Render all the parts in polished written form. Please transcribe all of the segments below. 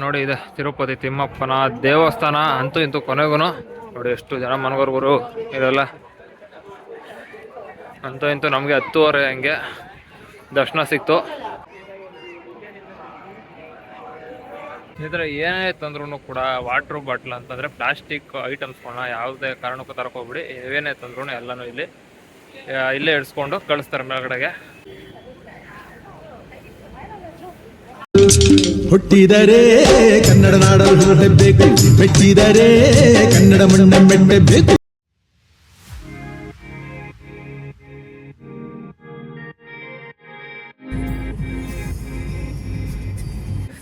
ನೋಡಿ ಇದೆ ತಿರುಪತಿ ತಿಮ್ಮಪ್ಪನ ದೇವಸ್ಥಾನ. ಅಂತೂ ಇಂತೂ ಕೊನೆಗೂ ನೋಡಿ ಎಷ್ಟು ಜನ ಮನಗೋರ್ಗುರು ಇದೆಲ್ಲ. ಅಂತೂ ಇಂತೂ ನಮಗೆ 10:30 ಹಂಗೆ ದರ್ಶನ ಸಿಕ್ತು. ಇದ್ರೆ ಏನೇ ತಂದ್ರೂ ಕೂಡ ವಾಟ್ರ್ ಬಾಟ್ಲ್ ಅಂತಂದರೆ ಪ್ಲಾಸ್ಟಿಕ್ ಐಟಮ್ಸ್ಗಳನ್ನ ಯಾವುದೇ ಕಾರಣಕ್ಕೂ ತರಕೋಗ್ಬಿಡಿ. ಏನೇ ತಂದ್ರೂ ಎಲ್ಲನೂ ಇಲ್ಲೇ ಇಡಿಸ್ಕೊಂಡು ಕಳಿಸ್ತಾರೆ ಮೇಲ್ಗಡೆಗೆ. ಹುಟ್ಟಿದರೆ ಕನ್ನಡ ನಾಡಲು ಹೆಬ್ಬೆಬೇಕು, ಮೆಟ್ಟಿದರೆ ಕನ್ನಡ ಮಣ್ಣ ಮೆಟ್ಟಬೇಕು.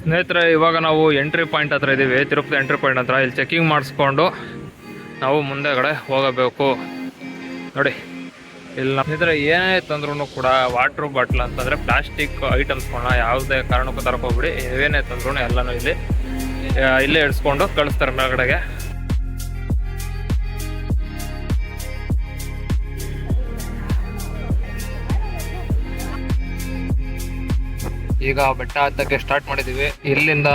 ಸ್ನೇಹಿತರೆ, ಇವಾಗ ನಾವು ಎಂಟ್ರಿ ಪಾಯಿಂಟ್ ಹತ್ರ ಇದ್ದೀವಿ. ತಿರುಪತಿ ಎಂಟ್ರಿ ಪಾಯಿಂಟ್ ಹತ್ರ. ಇಲ್ಲಿ ಚೆಕಿಂಗ್ ಮಾಡಿಸ್ಕೊಂಡು ನಾವು ಮುಂದೆಗಡೆ ಹೋಗಬೇಕು. ನೋಡಿ ಇಲ್ಲಿ ಸ್ನೇಹಿತರೆ ಏನೇ ತಂದ್ರೂ ಕೂಡ ವಾಟ್ರ್ ಬಾಟ್ಲ್ ಅಂತಂದರೆ ಪ್ಲಾಸ್ಟಿಕ್ ಐಟಮ್ಸ್ಗಳನ್ನ ಯಾವುದೇ ಕಾರಣಕ್ಕೂ ತರಕೋಗ್ಬಿಡಿ. ಏನೇ ತಂದ್ರೂ ಎಲ್ಲನೂ ಇಲ್ಲೇ ಇಡಿಸ್ಕೊಂಡು ಕಳಿಸ್ತಾರೆ ಮೇಲ್ಗಡೆಗೆ. ಈಗ ಬೆಟ್ಟ ಹತ್ತಕ್ಕೆ ಸ್ಟಾರ್ಟ್ ಮಾಡಿದ್ದೀವಿ. ಇಲ್ಲಿಂದ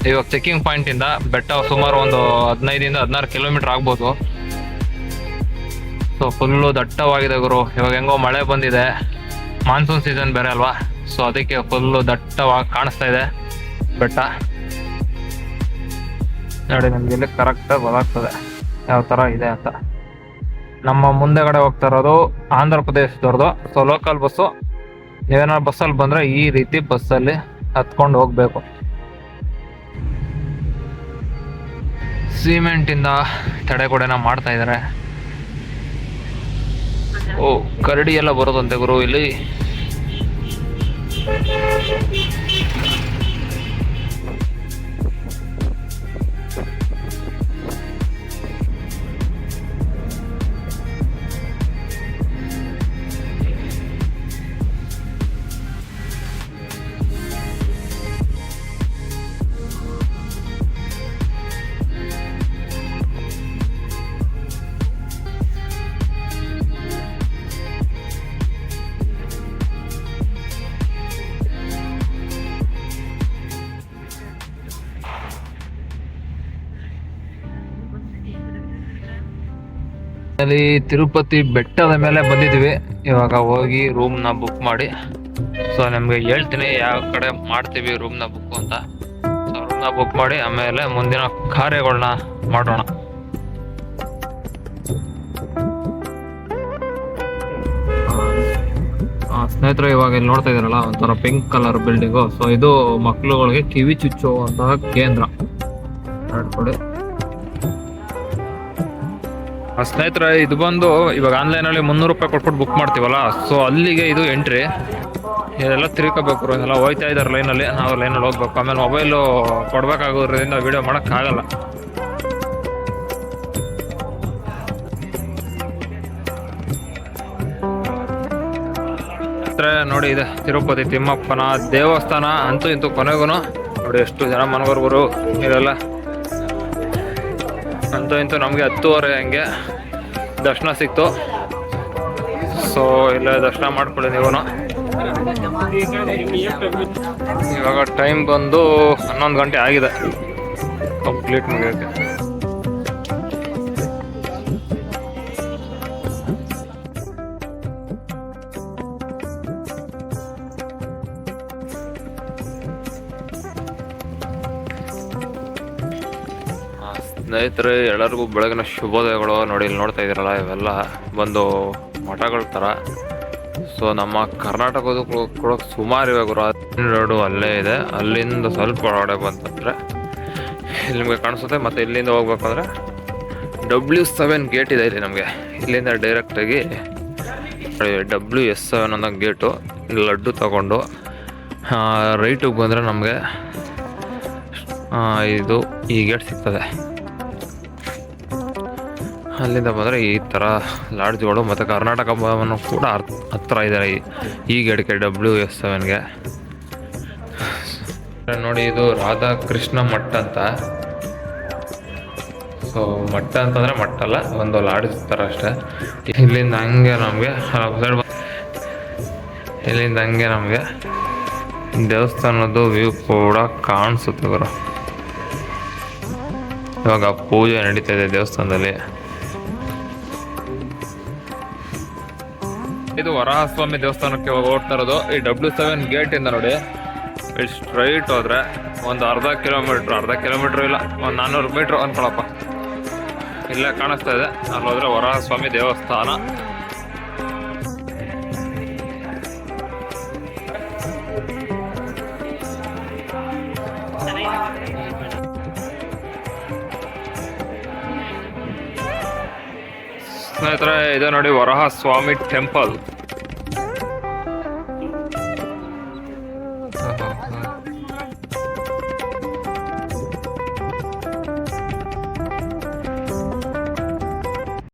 ಇವಾಗ ಚೆಕಿಂಗ್ ಪಾಯಿಂಟಿಂದ ಬೆಟ್ಟ ಸುಮಾರು ಒಂದು 15-16 ಕಿಲೋಮೀಟರ್ ಆಗ್ಬೋದು. ಸೊ ಫುಲ್ಲು ದಟ್ಟವಾಗಿದೆ ಗುರು. ಇವಾಗ ಹೆಂಗೋ ಮಳೆ ಬಂದಿದೆ, ಮಾನ್ಸೂನ್ ಸೀಸನ್ ಬೇರೆ ಅಲ್ವಾ. ಸೊ ಅದಕ್ಕೆ ಫುಲ್ಲು ದಟ್ಟವಾಗಿ ಕಾಣಿಸ್ತಾ ಇದೆ ಬೆಟ್ಟ. ನೋಡಿ ನಮ್ಗೆ ಇಲ್ಲಿ ಕರೆಕ್ಟಾಗಿ ಗೊತ್ತಾಗ್ತದೆ ಯಾವ ಥರ ಇದೆ ಅಂತ. ನಮ್ಮ ಮುಂದೆಗಡೆ ಹೋಗ್ತಾ ಇರೋದು ಆಂಧ್ರ ಪ್ರದೇಶದವ್ರದ್ದು. So local bus. ನೀವೇನಾದ್ರು ಬಸ್ಸಲ್ಲಿ ಬಂದರೆ ಈ ರೀತಿ ಬಸ್ಸಲ್ಲಿ ಹತ್ಕೊಂಡು ಹೋಗ್ಬೇಕು. ಸಿಮೆಂಟಿಂದ ತಡೆಗೋಡೆನ ಮಾಡ್ತಾ ಇದ್ದಾರೆ. ಓ ಕರಡಿ ಎಲ್ಲ ಬರೋದಂತೆ ಗುರು ಇಲ್ಲಿ. ಅಲ್ಲಿ ತಿರುಪತಿ ಬೆಟ್ಟದ ಮೇಲೆ ಬಂದಿದ್ವಿ. ಇವಾಗ ಹೋಗಿ ರೂಮ್ನ ಬುಕ್ ಮಾಡಿ. ಸೊ ನಿಮ್ಗೆ ಹೇಳ್ತೀನಿ ಯಾವ ಕಡೆ ಮಾಡ್ತೀವಿ ರೂಮ್ನ ಬುಕ್ ಅಂತ. ಸೊ ರೂಮ್ನ ಬುಕ್ ಮಾಡಿ ಆಮೇಲೆ ಮುಂದಿನ ಕಾರ್ಯಗಳನ್ನ ಮಾಡೋಣ. ಸ್ನೇಹಿತರೆ, ಇವಾಗ ಇಲ್ಲಿ ನೋಡ್ತಾ ಇದ್ದೀರಲ್ಲ ಒಂಥರ ಪಿಂಕ್ ಕಲರ್ ಬಿಲ್ಡಿಂಗು. ಸೊ ಇದು ಮಕ್ಕಳುಗಳಿಗೆ ಕಿವಿ ಚುಚ್ಚುವಂತಹ ಕೇಂದ್ರ. ನೋಡ್ಕೊಳ್ಳಿ ಸ್ನೇಹಿತರೆ, ಇದು ಬಂದು ಇವಾಗ ಆನ್ಲೈನಲ್ಲಿ 300 ರೂಪಾಯಿ ಕೊಟ್ಬಿಟ್ಟು ಬುಕ್ ಮಾಡ್ತೀವಲ್ಲ. ಸೊ ಅಲ್ಲಿಗೆ ಇದು ಎಂಟ್ರಿ. ಇದೆಲ್ಲ ತಿರ್ಕೋಬೇಕು. ಇದೆಲ್ಲ ಹೋಯ್ತಾ ಇದ್ದಾರೆ ಲೈನಲ್ಲಿ. ನಾವು ಲೈನಲ್ಲಿ ಹೋಗ್ಬೇಕು. ಆಮೇಲೆ ಮೊಬೈಲು ಕೊಡ್ಬೇಕಾಗೋದ್ರಿಂದ ವಿಡಿಯೋ ಮಾಡೋಕ್ಕಾಗಲ್ಲ. ನೋಡಿ ಇದೆ ತಿರುಪತಿ ತಿಮ್ಮಪ್ಪನ ದೇವಸ್ಥಾನ. ಅಂತೂ ಇಂತೂ ಕೊನೆಗೂ ನೋಡಿ ಎಷ್ಟು ಜನ ಮನಗೋರ್ಗುರು ಇದೆಲ್ಲ. ಅಂತೂ ಇಂತೂ ನಮಗೆ 10:30 ಹಂಗೆ ದರ್ಶನ ಸಿಕ್ತು. ಸೊ ಇಲ್ಲೇ ದರ್ಶನ ಮಾಡ್ಕೊಳ್ಳಿ ನೀವು. ಇವಾಗ ಟೈಮ್ ಬಂದು 11 ಗಂಟೆ ಆಗಿದೆ ಕಂಪ್ಲೀಟ್ ಮುಗಿಯೋಕ್ಕೆ. ಸ್ನೇಹಿತರೆ, ಎಲ್ಲರಿಗೂ ಬೆಳಗಿನ ಶುಭೋದಯಗಳು. ನೋಡಿ ಇಲ್ಲಿ ನೋಡ್ತಾ ಇದ್ದೀರಲ್ಲ, ಇವೆಲ್ಲ ಬಂದು ಮಠಗಳ ಥರ. ಸೊ ನಮ್ಮ ಕರ್ನಾಟಕದ ಕೂಡ ಸುಮಾರು ಇವೆ ಗುರು. ರೋಡು ಅಲ್ಲೇ ಇದೆ. ಅಲ್ಲಿಂದ ಸ್ವಲ್ಪ ಒಳಗಡೆ ಬಂತಂದರೆ ಇಲ್ಲಿ ನಿಮಗೆ ಕಾಣಿಸುತ್ತೆ. ಮತ್ತು ಇಲ್ಲಿಂದ ಹೋಗ್ಬೇಕಂದ್ರೆ W7 ಗೇಟ್ ಇದೆ ಇಲ್ಲಿ ನಮಗೆ. ಇಲ್ಲಿಂದ ಡೈರೆಕ್ಟಾಗಿ WS7 ಅನ್ನೋ ಗೇಟು. ಲಡ್ಡು ತಗೊಂಡು ರೈಟಿಗೆ ಬಂದರೆ ನಮಗೆ ಇದು ಈ ಗೇಟ್ ಸಿಗ್ತದೆ. ಅಲ್ಲಿಂದ ಬಂದರೆ ಈ ಥರ ಲಾಡ್ಜ್ಗಳು ಮತ್ತು ಕರ್ನಾಟಕ ಭವನ ಕೂಡ ಹತ್ರ ಇದೆ ಈ ಗೇಟ್ಗೆ WS7ಗೆ. ನೋಡಿ ಇದು ರಾಧಾಕೃಷ್ಣ ಮಠ ಅಂತ. ಸೊ ಮಠ ಅಂತಂದರೆ ಮಠ ಅಲ್ಲ, ಒಂದು ಲಾಡ್ಜ್ ಥರ ಅಷ್ಟೇ. ಇಲ್ಲಿಂದ ಹಂಗೆ ನಮಗೆ ದೇವಸ್ಥಾನದ ವ್ಯೂ ಕೂಡ ಕಾಣಿಸುತ್ತೆ ಗುರು. ಇವಾಗ ಪೂಜೆ ನಡೀತಾ ಇದೆ ದೇವಸ್ಥಾನದಲ್ಲಿ. ಇದು ವರಾಹಸ್ವಾಮಿ ದೇವಸ್ಥಾನಕ್ಕೆ ಹೋಗ್ತಾ ಇರೋದು. ಈ W7 ಗೇಟ್ ಇಂದ ನೋಡಿ, ಇಲ್ಲಿ ಸ್ಟ್ರೈಟ್ ಹೋದ್ರೆ ಒಂದು ಅರ್ಧ ಕಿಲೋಮೀಟ್ರ್ ಇಲ್ಲ, ಒಂದು 400 ಮೀಟ್ರ್ ಅನ್ಕೊಳಪ್ಪ, ಇಲ್ಲೇ ಕಾಣಿಸ್ತಾ ಇದೆ. ಅಲ್ಲಿ ಹೋದ್ರೆ ವರಾಹಸ್ವಾಮಿ ದೇವಸ್ಥಾನ. ಸ್ನೇಹಿತರೆ, ಇದು ನೋಡಿ ವರಾಹಸ್ವಾಮಿ ಟೆಂಪಲ್.